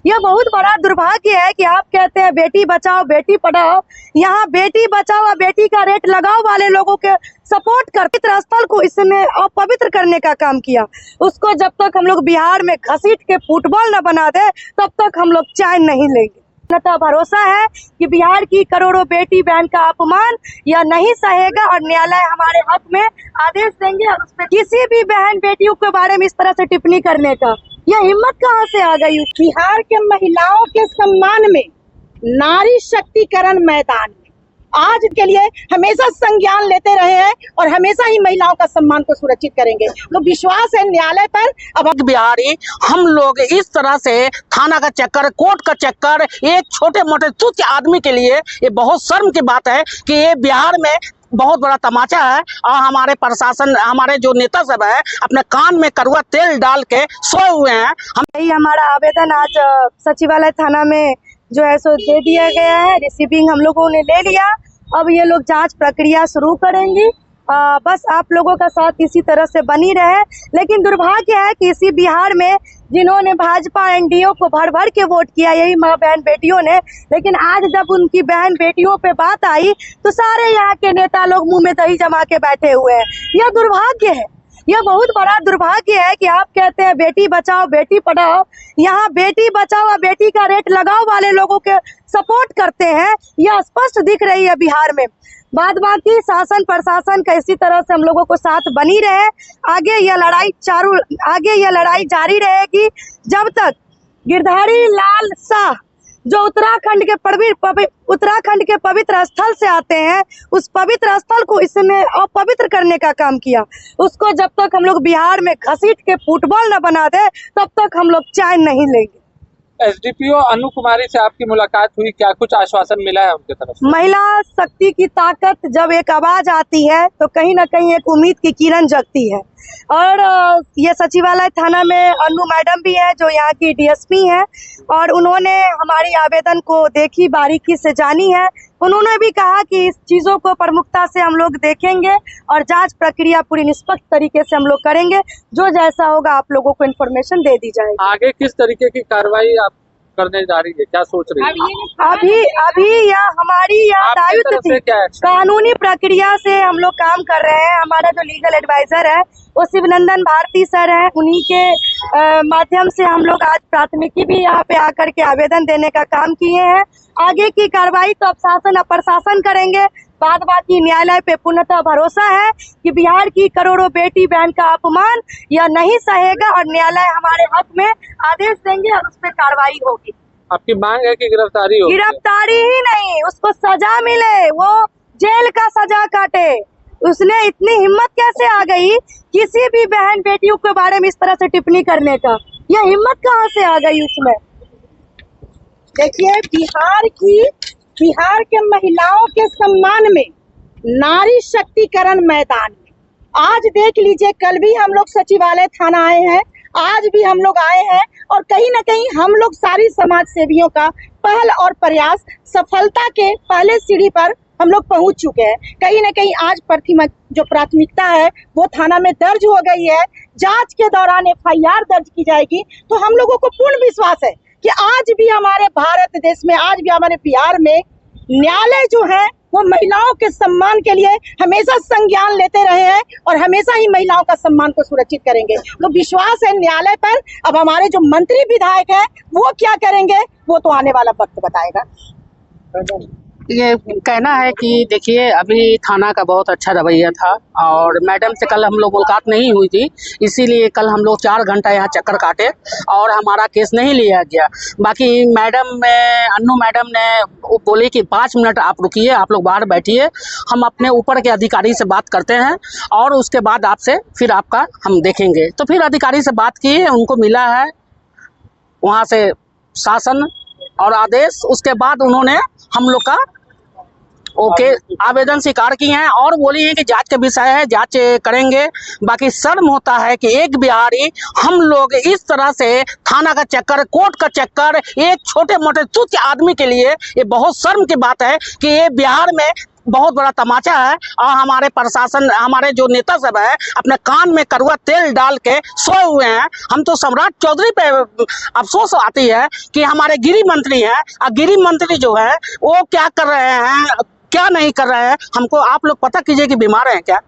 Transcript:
यह बहुत बड़ा दुर्भाग्य है कि आप कहते हैं बेटी बचाओ बेटी पढ़ाओ, यहाँ बेटी बचाओ और बेटी का रेट लगाओ वाले लोगों के सपोर्ट कर पवित्र स्थल को इसने अपवित्र करने का काम किया। उसको जब तक हम लोग बिहार में घसीट के फुटबॉल न बना दे तब तक हम लोग चैन नहीं लेंगे। भरोसा है कि बिहार की करोड़ों बेटी बहन का अपमान यह नहीं सहेगा और न्यायालय हमारे हक में आदेश देंगे। और उसमें किसी भी बहन बेटियों के बारे में इस तरह से टिप्पणी करने का यह हिम्मत कहाँ से आ गई? बिहार के महिलाओं के सम्मान में नारी शक्तिकरण मैदान में आज के लिए हमेशा संज्ञान लेते रहे हैं और हमेशा ही महिलाओं का सम्मान को सुरक्षित करेंगे। तो विश्वास है न्यायालय पर। अब बिहारी हम लोग इस तरह से थाना का चक्कर, कोर्ट का चक्कर, एक छोटे मोटे तुच्छ आदमी के लिए ये बहुत शर्म की बात है कि ये बिहार में बहुत बड़ा तमाचा है। और हमारे प्रशासन, हमारे जो नेता सब है अपने कान में कड़वा तेल डाल के सोए हुए हैं। हमारा आवेदन आज सचिवालय थाना में जो है सो दे दिया गया है। रिसीविंग हम लोगों ने ले लिया। अब ये लोग जांच प्रक्रिया शुरू करेंगी। बस आप लोगों का साथ इसी तरह से बनी रहे। लेकिन दुर्भाग्य है कि इसी बिहार में जिन्होंने भाजपा एनडीए को भर भर के वोट किया, यही माँ बहन बेटियों ने, लेकिन आज जब उनकी बहन बेटियों पे बात आई तो सारे यहाँ के नेता लोग मुंह में दही जमा के बैठे हुए हैं। यह दुर्भाग्य है, यह बहुत बड़ा दुर्भाग्य है कि आप कहते हैं बेटी बचाओ बेटी पढ़ाओ, यहाँ बेटी बचाओ और बेटी का रेट लगाओ वाले लोगों के सपोर्ट करते हैं। यह स्पष्ट दिख रही है बिहार में। बाद बाकी शासन प्रशासन का इसी तरह से हम लोगों को साथ बनी रहे। आगे यह लड़ाई जारी रहेगी जब तक गिरधारी लाल शाह जो उत्तराखंड के पवित्र स्थल से आते हैं, उस पवित्र स्थल को इसने अपवित्र करने का काम किया। उसको जब तक हम लोग बिहार में घसीट के फुटबॉल न बना दे तब तक हम लोग चैन नहीं लेंगे। एसडीपीओ अनु कुमारी से आपकी मुलाकात हुई, क्या कुछ आश्वासन मिला है उनके तरफ से? महिला शक्ति की ताकत जब एक आवाज आती है तो कहीं ना कहीं एक उम्मीद की किरण जगती है। और ये सचिवालय थाना में अनु मैडम भी है जो यहाँ की डीएसपी है और उन्होंने हमारी आवेदन को देखी, बारीकी से जानी है। उन्होंने भी कहा कि इस चीज़ों को प्रमुखता से हम लोग देखेंगे और जांच प्रक्रिया पूरी निष्पक्ष तरीके से हम लोग करेंगे। जो जैसा होगा आप लोगों को इन्फॉर्मेशन दे दी जाएगी। आगे किस तरीके की कार्रवाई आप करने जा रही है, क्या सोच रही है? अभी यह हमारी दायित्व थी, कानूनी प्रक्रिया से हम लोग काम कर रहे हैं। हमारा जो लीगल एडवाइजर है वो शिवनंदन भारती सर है, उन्हीं के माध्यम से हम लोग आज प्राथमिकी भी यहाँ पे आकर के आवेदन देने का काम किए हैं। आगे की कार्रवाई तो अब शासन और प्रशासन करेंगे। बाद बाकी न्यायालय पे पूर्णतः भरोसा है कि बिहार की करोड़ों बेटी बहन का अपमान यह नहीं सहेगा और न्यायालय हमारे हक में आदेश देंगे और उस पर कार्रवाई होगी। आपकी मांग है कि गिरफ्तारी हो? गिरफ्तारी ही नहीं, उसको सजा मिले, वो जेल का सजा काटे। उसने इतनी हिम्मत कैसे आ गई किसी भी बहन बेटियों के बारे में इस तरह से टिप्पणी करने का? यह हिम्मत कहाँ से आ गई उसमें? देखिए, बिहार के महिलाओं के सम्मान में नारी शक्तिकरण मैदान में आज देख लीजिए, कल भी हम लोग सचिवालय थाना आए हैं, आज भी हम लोग आए हैं और कहीं ना कहीं हम लोग सारी समाज सेवियों का पहल और प्रयास सफलता के पहले सीढ़ी पर हम लोग पहुंच चुके हैं। कहीं ना कहीं आज जो प्राथमिकता है वो थाना में दर्ज हो गई है। जांच के दौरान एफआईआर दर्ज की जाएगी। तो हम लोगों को पूर्ण विश्वास है कि आज भी हमारे भारत देश में, आज भी हमारे बिहार में न्यायालय जो है वो महिलाओं के सम्मान के लिए हमेशा संज्ञान लेते रहे हैं और हमेशा ही महिलाओं का सम्मान को सुरक्षित करेंगे। तो विश्वास है न्यायालय पर। अब हमारे जो मंत्री विधायक हैं वो क्या करेंगे वो तो आने वाला वक्त बताएगा। ये कहना है कि देखिए, अभी थाना का बहुत अच्छा रवैया था और मैडम से कल हम लोग मुलाकात नहीं हुई थी, इसीलिए कल हम लोग 4 घंटा यहाँ चक्कर काटे और हमारा केस नहीं लिया गया। बाकी अन्नू मैडम ने बोली कि 5 मिनट आप रुकिए, आप लोग बाहर बैठिए, हम अपने ऊपर के अधिकारी से बात करते हैं और उसके बाद आपसे फिर आपका हम देखेंगे। तो फिर अधिकारी से बात की, उनको मिला है वहाँ से शासन और आदेश। उसके बाद उन्होंने हम लोग का आवेदन स्वीकार किए हैं और बोली है कि जांच का विषय है, जांच करेंगे। बाकी शर्म होता है कि एक बिहारी हम लोग इस तरह से थाना का चक्कर, कोर्ट का चक्कर, एक छोटे मोटे तुच्छ आदमी के लिए ये बहुत शर्म की बात है कि ये बिहार में बहुत बड़ा तमाचा है। और हमारे प्रशासन, हमारे जो नेता सब है अपने कान में कड़वा तेल डाल के सोए हुए हैं। हम तो सम्राट चौधरी पे अफसोस आती है कि हमारे गृह मंत्री हैं, और गृह मंत्री जो है वो क्या कर रहे हैं, क्या नहीं कर रहे हैं, हमको आप लोग पता कीजिए कि बीमार हैं क्या।